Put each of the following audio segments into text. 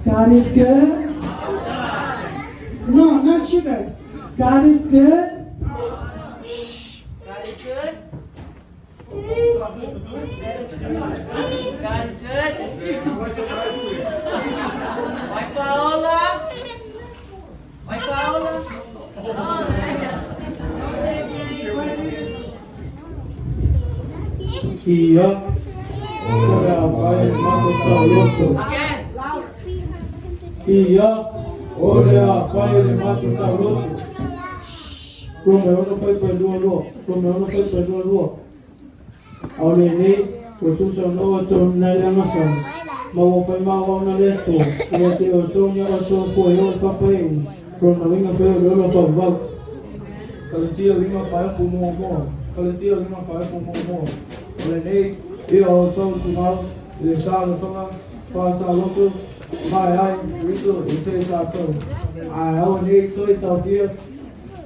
God is good. No, not you guys. God is good. Shh. God is good. God is good. Vai Paola. Vai Paola. Iya. Ora vai mako sauloso. Again. Iya. Ora vai mako sauloso. Como eu não foi perdoa lo. Como eu não foi perdoa lo. Aole nei, o tu so no to na la masa. Ma o fai ma o na le to. O se o to nya o to ko yo fa pe. Ko na vinga pe o lo fa va. Kalensia vinga fa ku mo mo. Kalensia vinga fa ku mo mo. Ole nei, io so tu ma le sa lo so fa sa lo tu. Mai ai, riso e te sa to. Ai o nei so i sa dia.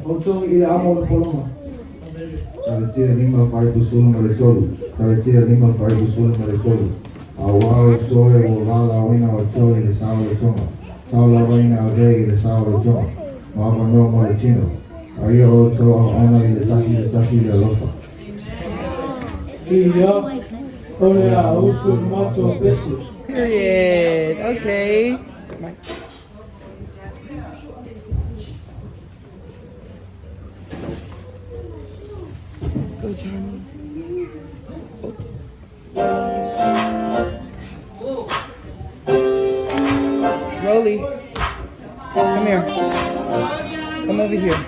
O to i amo lo poloma. Talatia lima fai busulu male tolu. Talatia lima fai busulu male tolu. Awao soe o lala wina o choi le sao le tonga. Saula wina o rei le sao le tonga. Mama no male tino. Aia o to ona i le tasi le lofa. Iya. Ole a usu mato pesi. Period. Okay. Go, Johnny. Rolly, come here. Come over here.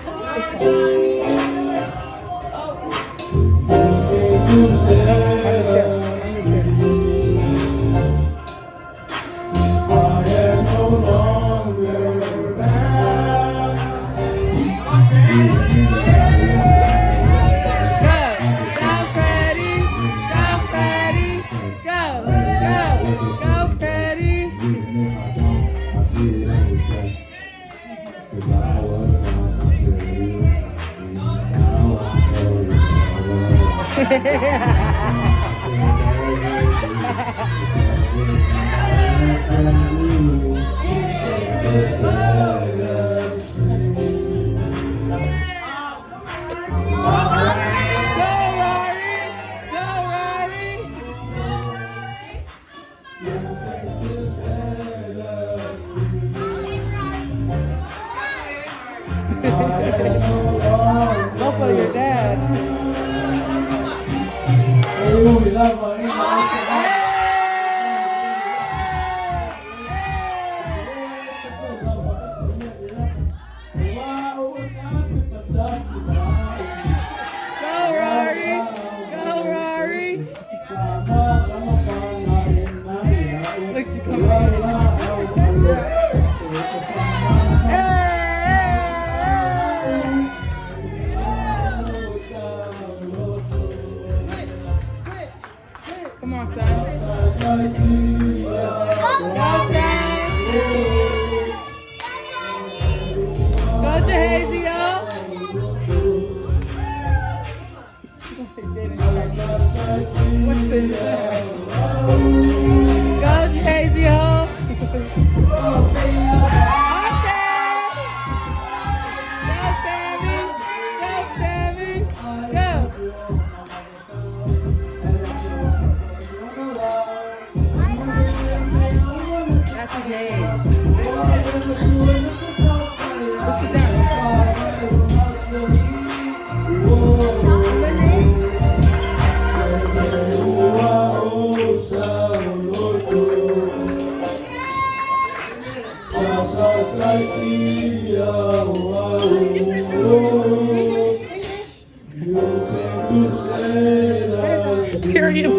Go for your dad. Come on, son. Go, Jahazy, y'all. What's this? Go, Jahazy, y'all. Period.